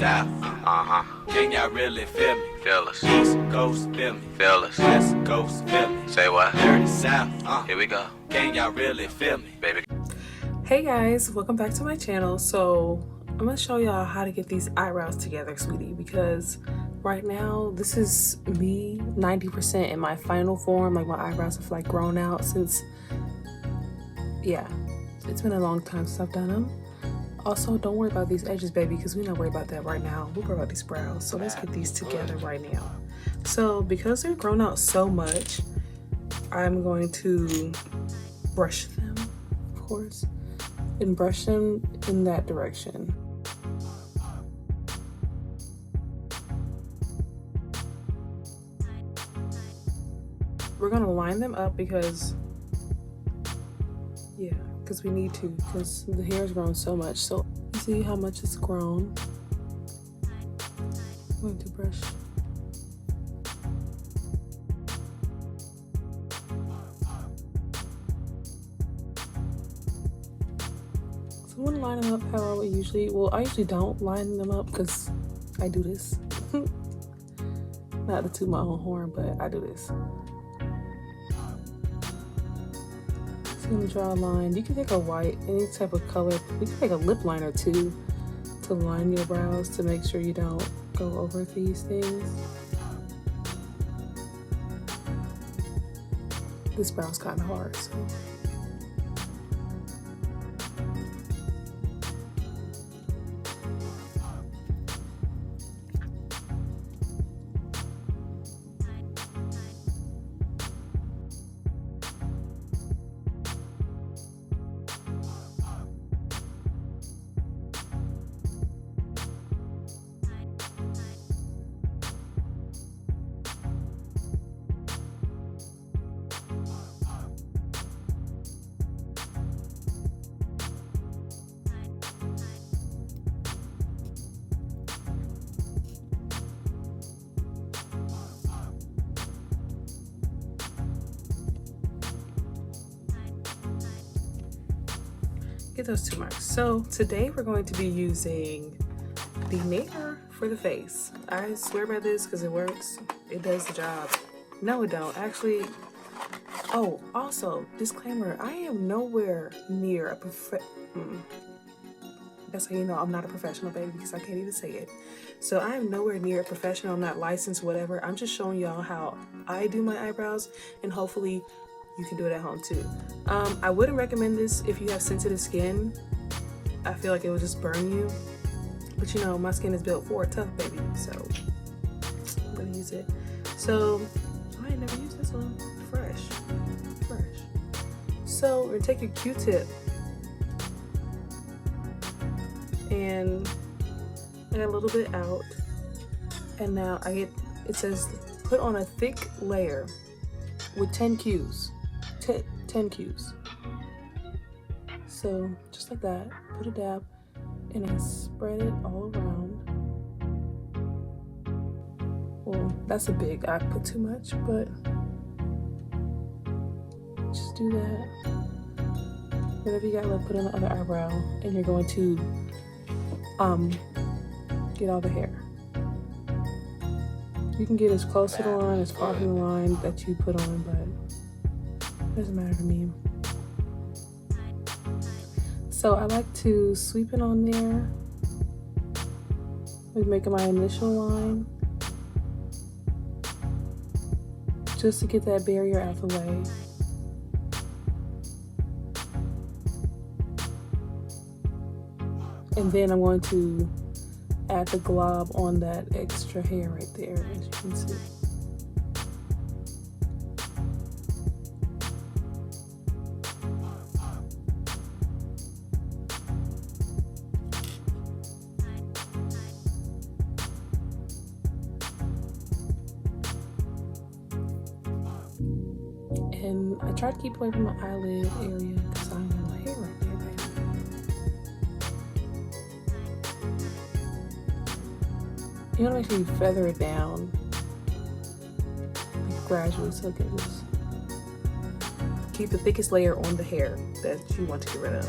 South. Can y'all really feel me? Feel us. East Coast, feel me. Feel us. West Coast, feel me. Say what? Dirty South. Here we go. Can y'all really feel me, baby? Hey guys, welcome back to my channel. So I'm gonna show y'all how to get these eyebrows together, sweetie, because right now this is me 90% in my final form. Like, my eyebrows have like grown out since, yeah, it's been a long time since I've done them. Also, don't worry about these edges, baby, because we're not worried about that right now. We'll worry about these brows. So let's get these together right now. So because they've grown out so much, I'm going to brush them, of course, and brush them in that direction. We're gonna line them up because, yeah, because we need to, because the hair has grown so much. So you see how much it's grown. I'm going to brush. So I'm gonna line them up how I would usually, well, I usually don't line them up because I do this. Not to toot my own horn, but I do this. I'm gonna draw a line. You can take a white, any type of color. You can take a lip liner too to line your brows to make sure you don't go over these things. This brow's kind of hard, so. Get those 2 marks. So today we're going to be using the nair for the face. I swear by this because it works. It does the job. No, it don't. Actually, oh, also, disclaimer, I am nowhere near a that's how you know I'm not a professional, baby, because I can't even say it. So I am nowhere near a professional. I'm not licensed, whatever. I'm just showing y'all how I do my eyebrows, and hopefully you can do it at home too. I wouldn't recommend this if you have sensitive skin. I feel like it will just burn you. But you know, my skin is built for it tough, baby. So I'm gonna use it. So I ain't never used this one. Fresh. So we're gonna take your Q-tip and I got a little bit out. And now it says put on a thick layer with 10 Qs. 10 Qs. So just like that, put a dab and I spread it all around. Well, that's a big, I put too much, but just do that. Whatever you got left, put on the other eyebrow, and you're going to get all the hair. You can get as close to the line, as far from the line that you put on, but it doesn't matter to me. So I like to sweep it on there with making my initial line, just to get that barrier out of the way. And then I'm going to add the glob on that extra hair right there, as you can see. And I try to keep away from the eyelid area because I don't have my hair right there, baby. You want to make sure you feather it down like gradually so it can just keep the thickest layer on the hair that you want to get rid of.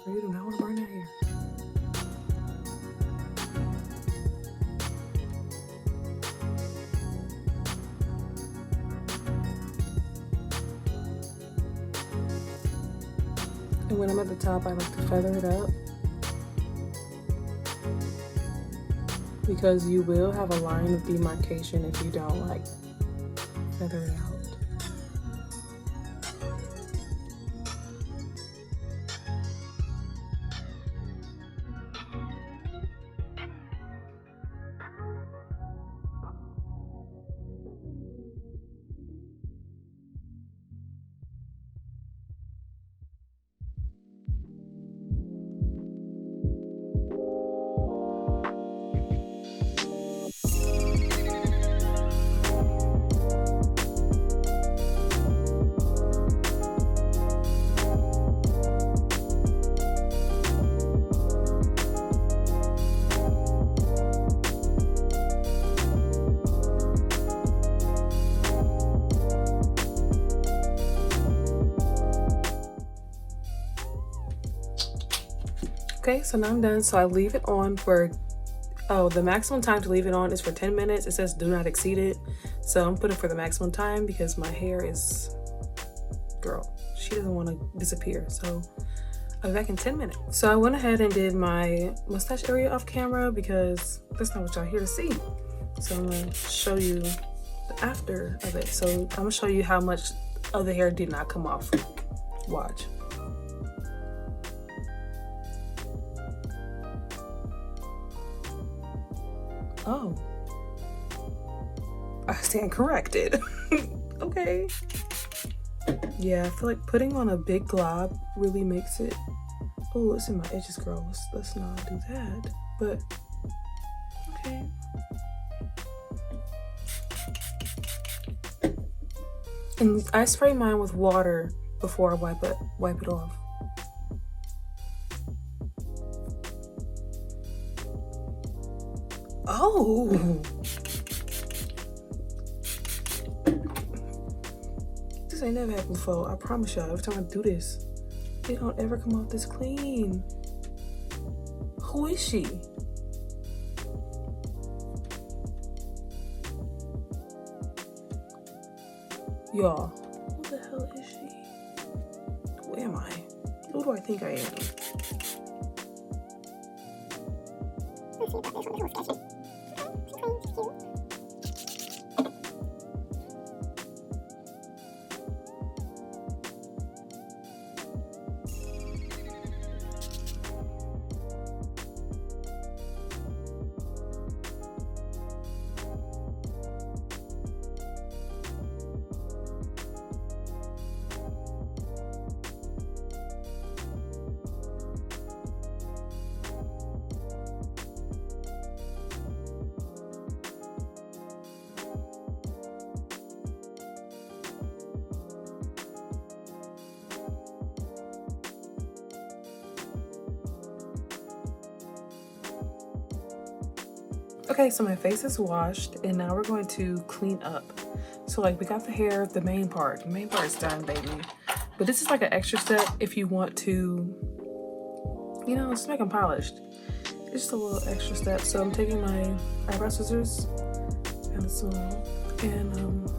You do not want to burn that hair. And when I'm at the top, I like to feather it up, because you will have a line of demarcation if you don't like feather it out. Okay, so now I'm done. So I leave it on for, the maximum time to leave it on is for 10 minutes. It says do not exceed it. So I'm putting for the maximum time because my hair is, girl, she doesn't want to disappear. So I'll be back in 10 minutes. So I went ahead and did my mustache area off camera because that's not what y'all here to see. So I'm gonna show you the after of it. So I'm gonna show you how much of the hair did not come off. Watch. Oh, I stand corrected. Okay. Yeah, I feel like putting on a big glob really makes it. Oh, listen, my edges grow. Let's not do that. But okay. And I spray mine with water before I wipe it off. Oh, this ain't never happened before. I promise y'all, every time I do this, it don't ever come off this clean. Who is she? Y'all, who the hell is she? Who am I? Who do I think I am? Let's see about this one. This one's sketchy. She's cute. Okay, so my face is washed and now we're going to clean up. So like we got the hair, the main part. The main part is done, baby. But this is like an extra step if you want to, you know, just make them polished. It's just a little extra step. So I'm taking my eyebrow scissors, kind of small, and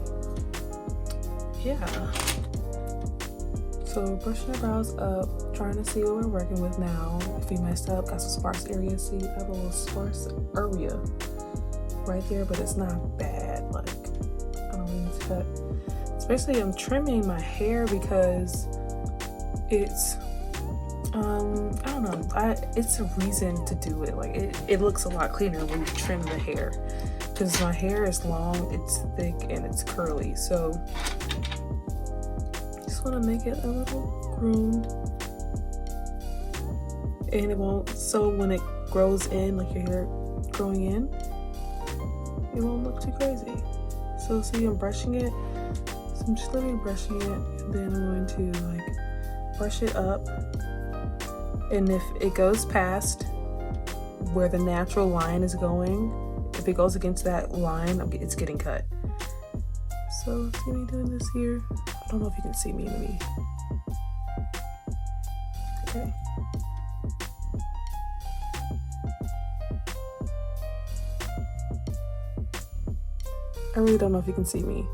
yeah. So brushing your brows up, trying to see what we're working with now. If you messed up, got some sparse areas. See, I have a little sparse area right there, but it's not bad. Like, I don't need to cut. Especially I'm trimming my hair because it's, I don't know. It's a reason to do it. Like, it looks a lot cleaner when you trim the hair. Because my hair is long, it's thick, and it's curly. So just want to make it a little groomed, and it won't, so when it grows in, like your hair growing in, it won't look too crazy. So see, I'm brushing it, so I'm just literally brushing it, and then I'm going to like brush it up, and if it goes past where the natural line is going, if it goes against that line, it's getting cut. So see me doing this here. I don't know if you can see me. Okay. I really don't know if you can see me.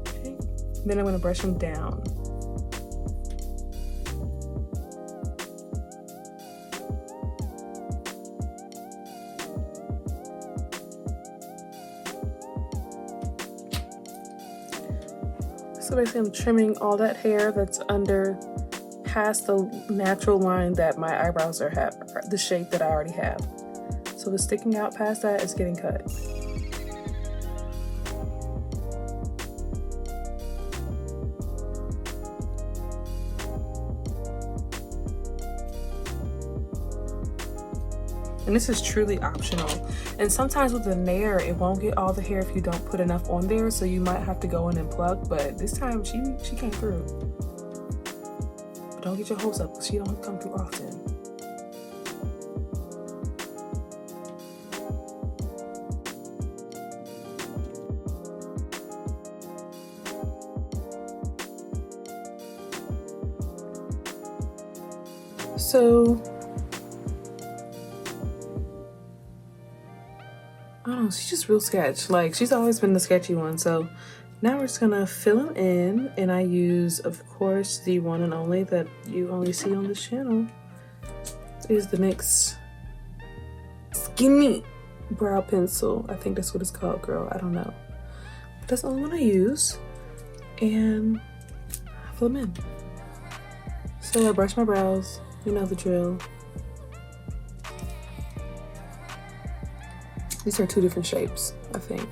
Okay. Then I'm going to brush them down. So basically I'm trimming all that hair that's under past the natural line that my eyebrows are the shape that I already have. So the sticking out past that is getting cut. And this is truly optional. And sometimes with the nair, it won't get all the hair if you don't put enough on there, so you might have to go in and pluck, but this time she came through. But don't get your hopes up, because she don't come through often. So I don't know, she's just real sketch. Like, she's always been the sketchy one. So now we're just gonna fill them in, and I use, of course, the one and only that you only see on this channel. Is the NYX Skinny Brow Pencil. I think that's what it's called, girl. I don't know. But that's the only one I use, and I fill them in. So I brush my brows. You know the drill. These are two different shapes, I think.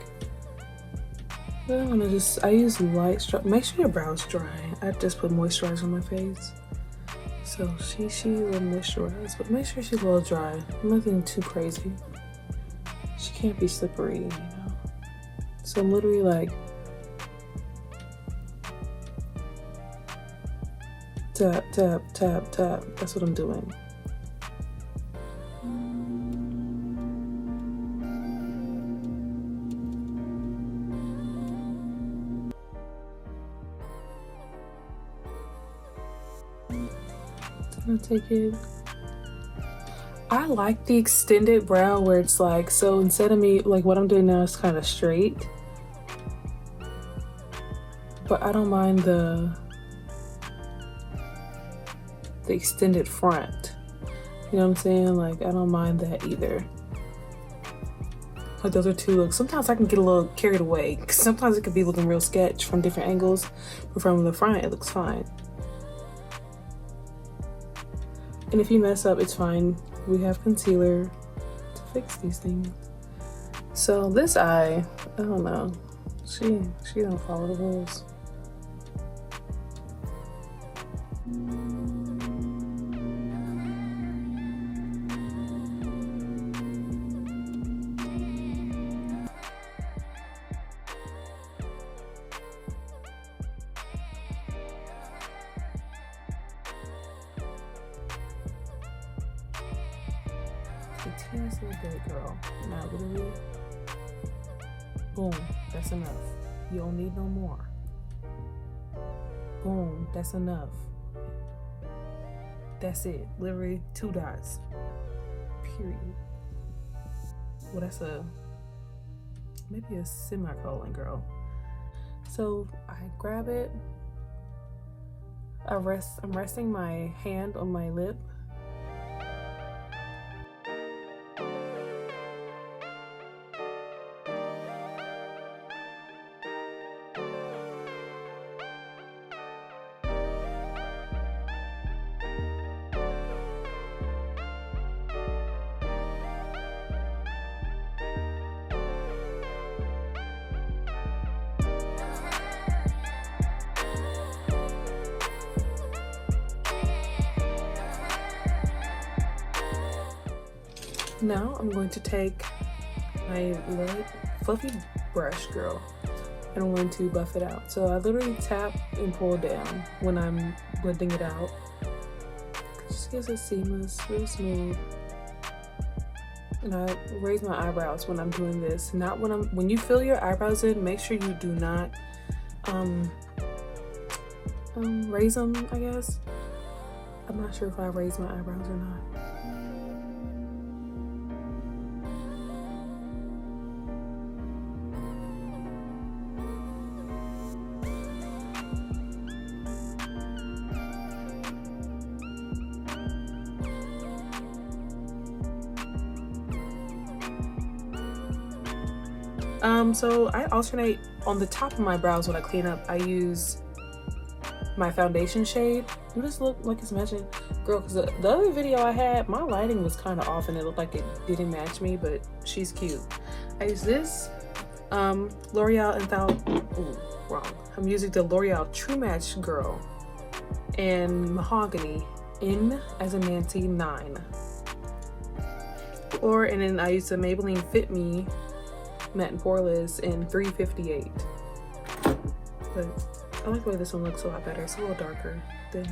But I'm gonna I use light make sure your brows dry. I just put moisturizer on my face. So she will moisturize, but make sure she's a little dry. Nothing too crazy. She can't be slippery, you know. So I'm literally like tap, tap, tap, tap. That's what I'm doing. I'm gonna take it. I like the extended brow where it's like, so instead of me, like what I'm doing now is kind of straight. But I don't mind the extended front. You know what I'm saying? Like, I don't mind that either. Like, those are two looks. Sometimes I can get a little carried away, because sometimes it could be looking real sketch from different angles, but from the front, it looks fine. And if you mess up, it's fine. We have concealer to fix these things. So this eye, I don't know. She don't follow the rules. The teeniest little bit, girl. Now literally, boom, that's enough. You don't need no more. Boom, that's enough. That's it. Literally 2 dots. Period. Well, that's maybe a semicolon, girl. So I grab it. I'm resting my hand on my lip. Now I'm going to take my light fluffy brush, girl, and I'm going to buff it out. So I literally tap and pull down when I'm blending it out. It just gives it seamless, real smooth. And I raise my eyebrows when I'm doing this. Not when you fill your eyebrows in, make sure you do not raise them, I guess. I'm not sure if I raise my eyebrows or not. So I alternate on the top of my brows when I clean up. I use my foundation shade. You just look like it's matching, girl, because the other video I had, my lighting was kind of off and it looked like it didn't match me, but she's cute. I use this L'Oreal wrong. I'm using the L'Oreal True Match Girl and Mahogany in as a Nancy 9. And then I use the Maybelline Fit Me Matte and Poreless in 358. But I like the way this one looks a lot better. It's a little darker than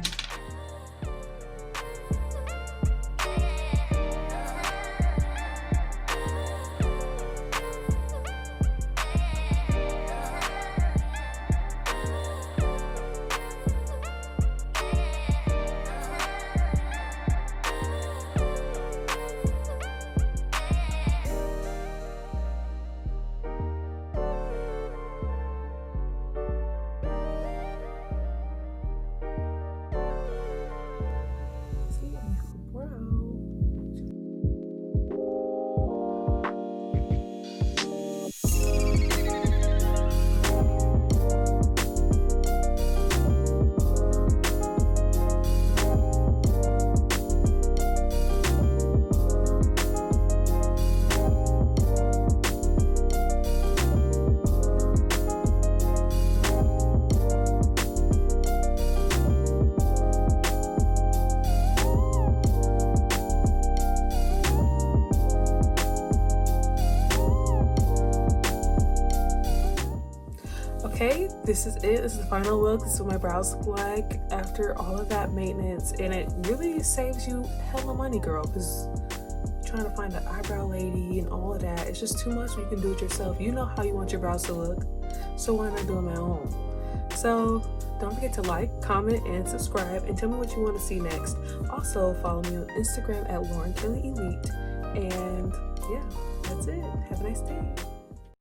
okay, this is it. This is the final look. This is what my brows look like after all of that maintenance, and it really saves you hella money, girl, because trying to find an eyebrow lady and all of that, it's just too much when you can do it yourself. You know how you want your brows to look, so why not do it my own? So don't forget to like, comment, and subscribe, and tell me what you want to see next. Also follow me on Instagram at Lauren Kelly Elite, and yeah, that's it. Have a nice day.